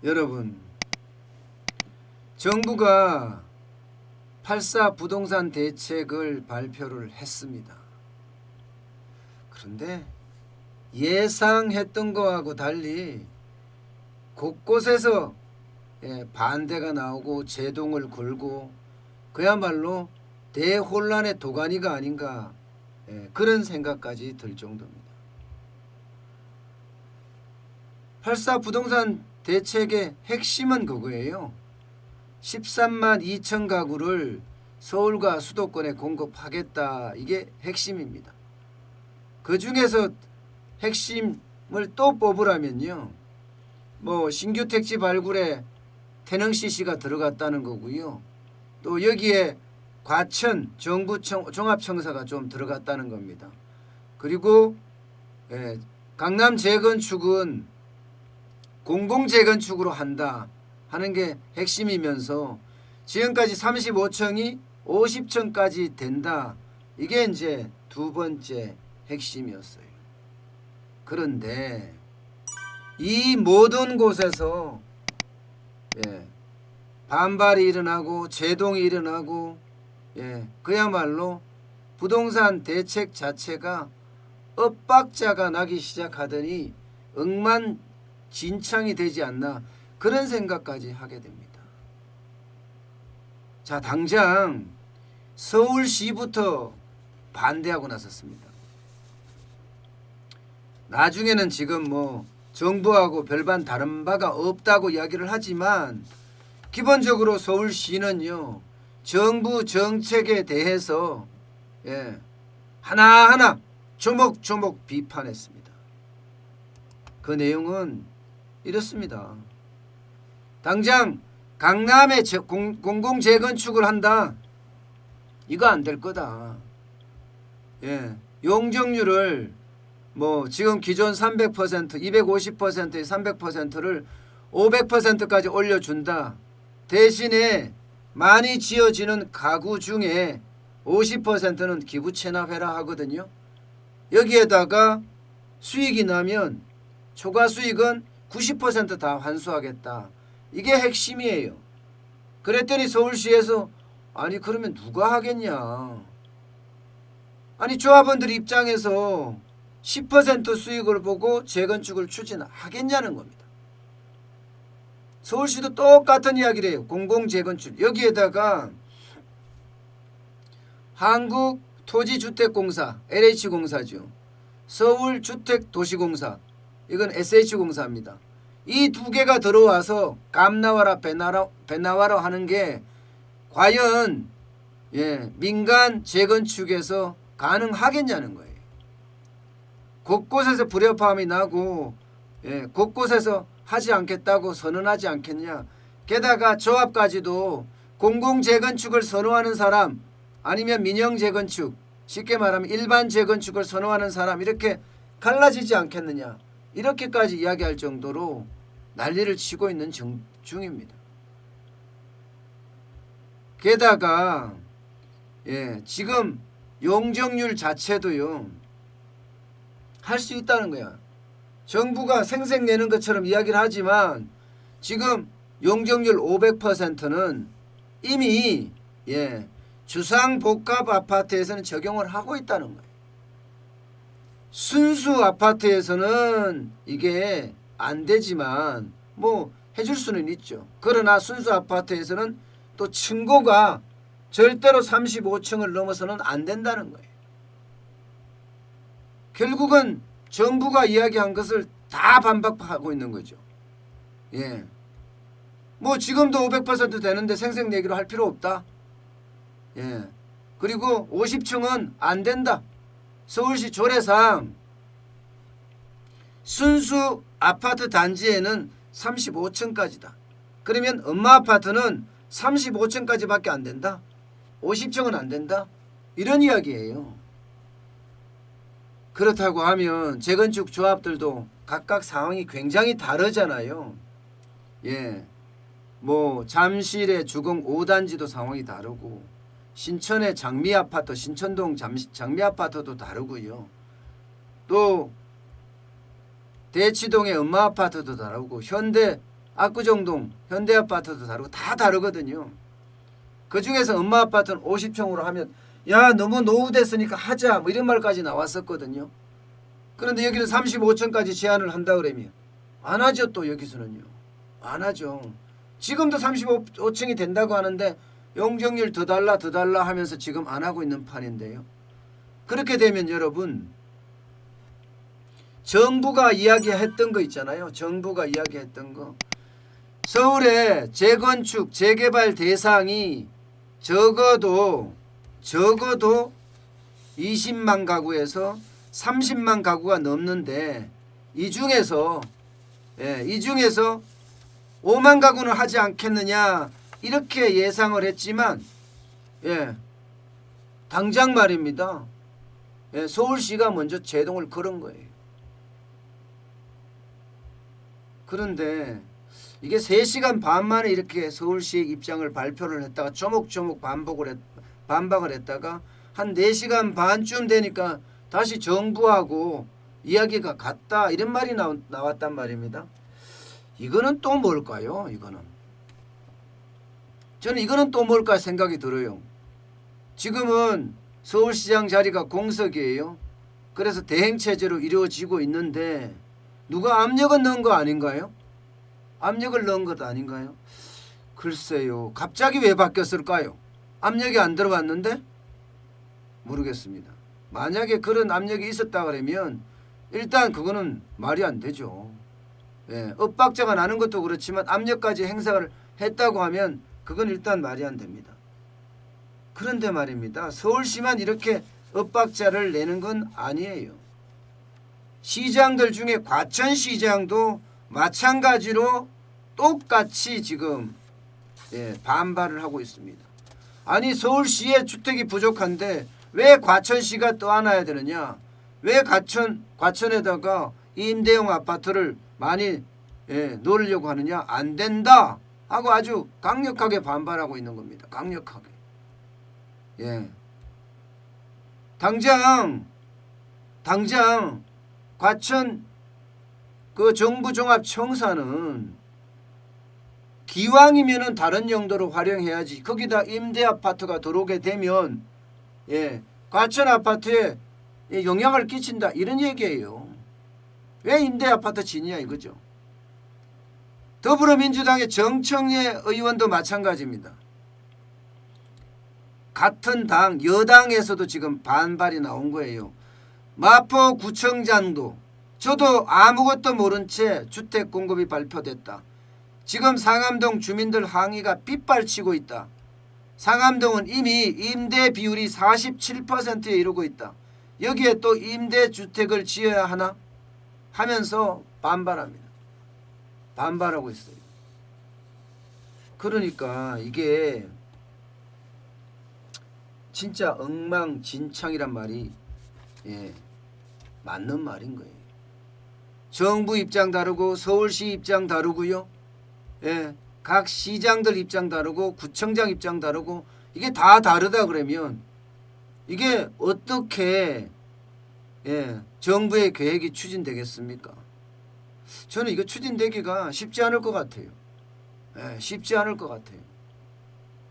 여러분, 정부가 8.4 부동산 대책을 발표를 했습니다. 그런데 예상했던 거하고 달리 곳곳에서 반대가 나오고 제동을 걸고 그야말로 대혼란의 도가니가 아닌가, 그런 생각까지 들 정도입니다. 8.4 부동산 대책의 핵심은 그거예요. 13만 2천 가구를 서울과 수도권에 공급하겠다. 이게 핵심입니다. 그 중에서 핵심을 또 뽑으라면요, 뭐 신규 택지 발굴에 태능 CC가 들어갔다는 거고요. 또 여기에 과천 정부청 종합청사가 좀 들어갔다는 겁니다. 그리고 강남 재건축은 공공재건축으로 한다 하는 게 핵심이면서 지금까지 35층이 50층까지 된다. 이게 이제 두 번째 핵심이었어요. 그런데 이 모든 곳에서 반발이 일어나고 제동이 일어나고 그야말로 부동산 대책 자체가 엇박자가 나기 시작하더니 엉망진창이 되지 않나, 그런 생각까지 하게 됩니다. 자, 당장 서울시부터 반대하고 나섰습니다. 나중에는 지금 뭐 정부하고 별반 다른 바가 없다고 이야기를 하지만 기본적으로 서울시는요, 정부 정책에 대해서 하나하나 조목조목 비판했습니다. 그 내용은 이렇습니다. 당장 강남에 공공재건축을 한다. 이거 안 될 거다. 용적률을 뭐 지금 기존 300%, 250%의 300%를 500%까지 올려준다. 대신에 많이 지어지는 가구 중에 50%는 기부 체납해라 하거든요. 여기에다가 수익이 나면 초과 수익은 90% 다 환수하겠다. 이게 핵심이에요. 그랬더니 서울시에서 아니 그러면 누가 하겠냐. 아니 조합원들 입장에서 10% 수익을 보고 재건축을 추진하겠냐는 겁니다. 서울시도 똑같은 이야기를 해요. 공공재건축. 여기에다가 한국토지주택공사, LH공사죠. 서울주택도시공사, 이건 SH공사입니다. 이 두 개가 들어와서 감 나와라 배 나와라 하는 게 과연 민간 재건축에서 가능하겠냐는 거예요. 곳곳에서 불협화음이 나고 곳곳에서 하지 않겠다고 선언하지 않겠냐. 게다가 조합까지도 공공재건축을 선호하는 사람 아니면 민영재건축, 쉽게 말하면 일반 재건축을 선호하는 사람, 이렇게 갈라지지 않겠느냐. 이렇게까지 이야기할 정도로 난리를 치고 있는 중입니다. 게다가 지금 용적률 자체도요, 할 수 있다는 거야. 정부가 생색내는 것처럼 이야기를 하지만 지금 용적률 500%는 이미 주상복합 아파트에서는 적용을 하고 있다는 거예요. 순수 아파트에서는 이게 안 되지만 뭐 해줄 수는 있죠. 그러나 순수 아파트에서는 또 층고가 절대로 35층을 넘어서는 안 된다는 거예요. 결국은 정부가 이야기한 것을 다 반박하고 있는 거죠. 뭐 지금도 500% 되는데 생색내기로 할 필요 없다. 그리고 50층은 안 된다. 서울시 조례상 순수 아파트 단지에는 35층까지다. 그러면 엄마 아파트는 35층까지밖에 안 된다. 50층은 안 된다. 이런 이야기예요. 그렇다고 하면 재건축 조합들도 각각 상황이 굉장히 다르잖아요. 뭐 잠실의 주공 5단지도 상황이 다르고 신천의 장미아파트, 신천동 장미아파트도 다르고요. 또 대치동의 엄마아파트도 다르고 현대 압구정동 현대아파트도 다르고 다 다르거든요. 그중에서 엄마 아파트는 50평으로 하면 야 너무 노후됐으니까 하자 뭐 이런 말까지 나왔었거든요. 그런데 여기는 35층까지 제한을 한다 그러면 안 하죠. 또 여기서는요. 안 하죠. 지금도 35층이 된다고 하는데 용적률 더 달라 하면서 지금 안 하고 있는 판인데요. 그렇게 되면 여러분 정부가 이야기했던 거 있잖아요. 정부가 이야기했던 거. 서울의 재건축, 재개발 대상이 적어도 20만 가구에서 30만 가구가 넘는데 이 중에서 5만 가구는 하지 않겠느냐 이렇게 예상을 했지만 당장 말입니다. 서울시가 먼저 제동을 걸은 거예요. 그런데 이게 3시간 반 만에 이렇게 서울시의 입장을 발표를 했다가 조목조목 반박을 했다가 한 4시간 반쯤 되니까 다시 정부하고 이야기가 같다 이런 말이 나왔단 말입니다. 이거는 또 뭘까요? 저는 이거는 또 뭘까 생각이 들어요. 지금은 서울시장 자리가 공석이에요. 그래서 대행체제로 이루어지고 있는데 누가 압력을 넣은 거 아닌가요? 압력을 넣은 것 아닌가요? 글쎄요. 갑자기 왜 바뀌었을까요? 압력이 안 들어갔는데? 모르겠습니다. 만약에 그런 압력이 있었다 그러면 일단 그거는 말이 안 되죠. 엇박자가 나는 것도 그렇지만 압력까지 행사를 했다고 하면 그건 일단 말이 안 됩니다. 그런데 말입니다. 서울시만 이렇게 엇박자를 내는 건 아니에요. 시장들 중에 과천시장도 마찬가지로 똑같이 지금 반발을 하고 있습니다. 아니 서울시에 주택이 부족한데 왜 과천시가 떠안아야 되느냐? 왜 과천에다가 임대용 아파트를 많이 놓으려고 하느냐? 안 된다 하고 아주 강력하게 반발하고 있는 겁니다. 강력하게. 당장 과천 그 정부종합청사는 기왕이면은 다른 용도로 활용해야지. 거기다 임대 아파트가 들어오게 되면 과천 아파트에 영향을 끼친다 이런 얘기예요. 왜 임대 아파트 지냐 이거죠. 더불어민주당의 정청래 의원도 마찬가지입니다. 같은 당 여당에서도 지금 반발이 나온 거예요. 마포구청장도 저도 아무것도 모른 채 주택 공급이 발표됐다. 지금 상암동 주민들 항의가 빗발치고 있다. 상암동은 이미 임대 비율이 47%에 이르고 있다. 여기에 또 임대주택을 지어야 하나 하면서 반발합니다. 반발하고 있어요. 그러니까 이게 진짜 엉망진창이란 말이 맞는 말인 거예요. 정부 입장 다르고 서울시 입장 다르고요. 각 시장들 입장 다르고 구청장 입장 다르고 이게 다 다르다 그러면 이게 어떻게 정부의 계획이 추진되겠습니까? 저는 이거 추진되기가 쉽지 않을 것 같아요. 쉽지 않을 것 같아요.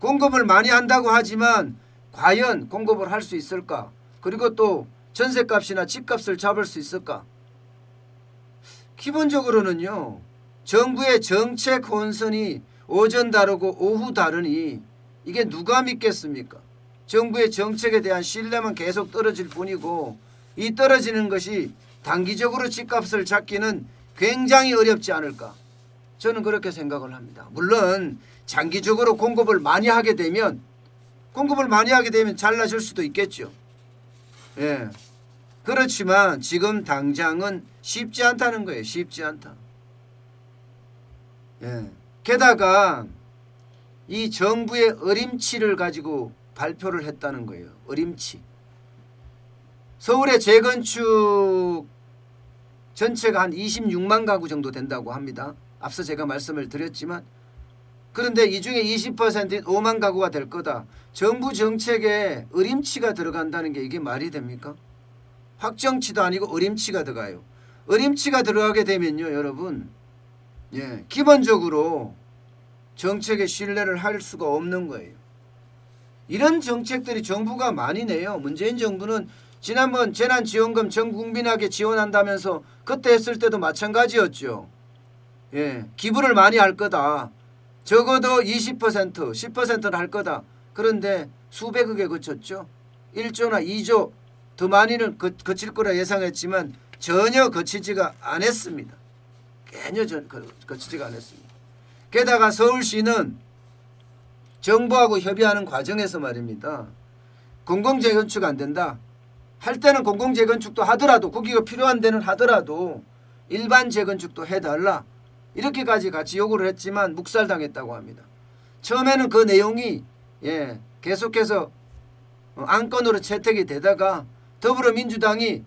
공급을 많이 한다고 하지만 과연 공급을 할 수 있을까? 그리고 또 전셋값이나 집값을 잡을 수 있을까? 기본적으로는요. 정부의 정책 혼선이 오전 다르고 오후 다르니 이게 누가 믿겠습니까? 정부의 정책에 대한 신뢰만 계속 떨어질 뿐이고 이 떨어지는 것이 단기적으로 집값을 잡기는 굉장히 어렵지 않을까? 저는 그렇게 생각을 합니다. 물론 장기적으로 공급을 많이 하게 되면 잘라질 수도 있겠죠. 그렇지만 지금 당장은 쉽지 않다는 거예요. 쉽지 않다. 게다가 이 정부의 어림치를 가지고 발표를 했다는 거예요. 어림치. 서울의 재건축 전체가 한 26만 가구 정도 된다고 합니다. 앞서 제가 말씀을 드렸지만 그런데 이 중에 20%인 5만 가구가 될 거다. 정부 정책에 어림치가 들어간다는 게 이게 말이 됩니까? 확정치도 아니고 어림치가 들어가요. 어림치가 들어가게 되면요 여러분 예, 기본적으로 정책에 신뢰를 할 수가 없는 거예요. 이런 정책들이 정부가 많이 내요. 문재인 정부는 지난번 재난지원금 전 국민에게 지원한다면서 그때 했을 때도 마찬가지였죠. 예, 기부를 많이 할 거다. 적어도 20%, 10%는 할 거다. 그런데 수백억에 그쳤죠. 1조나 2조 더 많이는 거칠 거라 예상했지만 전혀 거치지가 않았습니다. 전혀 거치지가 않았습니다. 게다가 서울시는 정부하고 협의하는 과정에서 말입니다. 공공재건축 안 된다. 할 때는 공공재건축도 하더라도 거기가 필요한 데는 하더라도 일반 재건축도 해달라. 이렇게까지 같이 요구를 했지만 묵살당했다고 합니다. 처음에는 그 내용이 계속해서 안건으로 채택이 되다가 더불어민주당이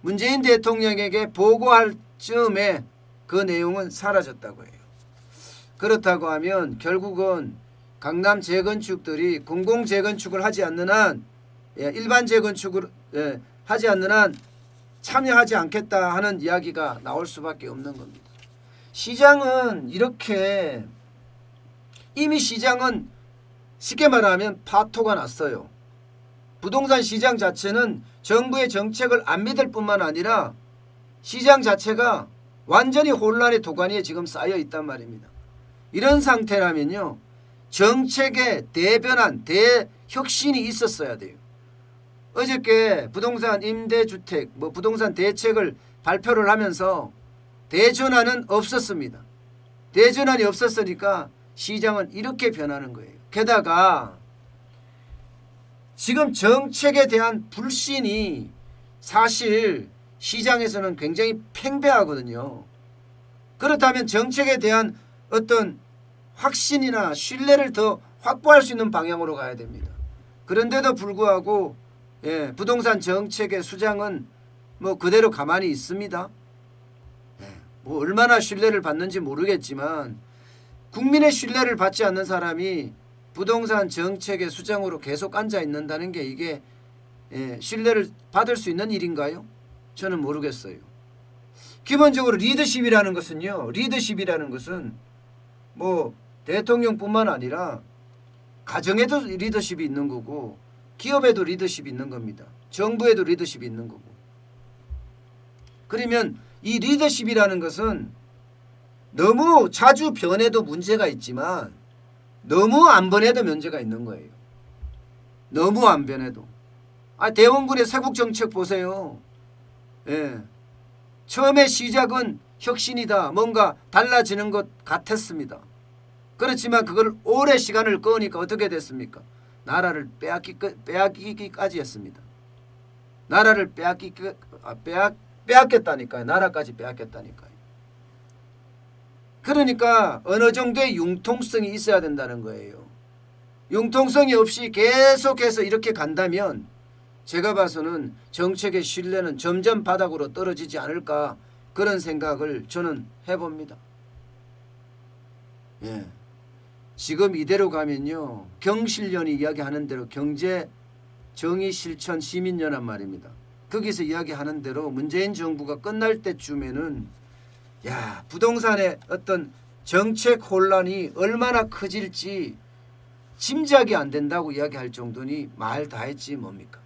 문재인 대통령에게 보고할 즈음에 그 내용은 사라졌다고 해요. 그렇다고 하면 결국은 강남 재건축들이 공공재건축을 하지 않는 한 일반 재건축을 하지 않는 한 참여하지 않겠다 하는 이야기가 나올 수밖에 없는 겁니다. 시장은 이렇게 이미 시장은 쉽게 말하면 파토가 났어요. 부동산 시장 자체는 정부의 정책을 안 믿을 뿐만 아니라 시장 자체가 완전히 혼란의 도가니에 지금 쌓여 있단 말입니다. 이런 상태라면요. 정책의 대변환, 대혁신이 있었어야 돼요. 어저께 부동산 임대주택, 부동산 대책을 발표를 하면서 대전환은 없었습니다. 대전환이 없었으니까 시장은 이렇게 변하는 거예요. 게다가 지금 정책에 대한 불신이 사실 시장에서는 굉장히 팽배하거든요. 그렇다면 정책에 대한 어떤 확신이나 신뢰를 더 확보할 수 있는 방향으로 가야 됩니다. 그런데도 불구하고 부동산 정책의 수장은 그대로 가만히 있습니다. 얼마나 신뢰를 받는지 모르겠지만 국민의 신뢰를 받지 않는 사람이 부동산 정책의 수장으로 계속 앉아 있는다는 게 이게 신뢰를 받을 수 있는 일인가요? 저는 모르겠어요. 기본적으로 리더십이라는 것은요. 리더십이라는 것은 대통령뿐만 아니라 가정에도 리더십이 있는 거고 기업에도 리더십이 있는 겁니다. 정부에도 리더십이 있는 거고. 그러면 이 리더십이라는 것은 너무 자주 변해도 문제가 있지만 너무 안 변해도 문제가 있는 거예요. 너무 안 변해도. 대원군의 세국정책 보세요. 처음에 시작은 혁신이다. 뭔가 달라지는 것 같았습니다. 그렇지만 그걸 오래 시간을 끄니까 어떻게 됐습니까? 나라를 빼앗기기까지 했습니다. 나라를 빼앗겼다니까요. 나라까지 빼앗겼다니까요. 그러니까 어느 정도의 융통성이 있어야 된다는 거예요. 융통성이 없이 계속해서 이렇게 간다면 제가 봐서는 정책의 신뢰는 점점 바닥으로 떨어지지 않을까 그런 생각을 저는 해봅니다. 지금 이대로 가면요. 경실련이 이야기하는 대로 경제정의실천시민연합 말입니다. 거기서 이야기하는 대로 문재인 정부가 끝날 때쯤에는 부동산의 어떤 정책 혼란이 얼마나 커질지 짐작이 안 된다고 이야기할 정도니 말 다 했지 뭡니까.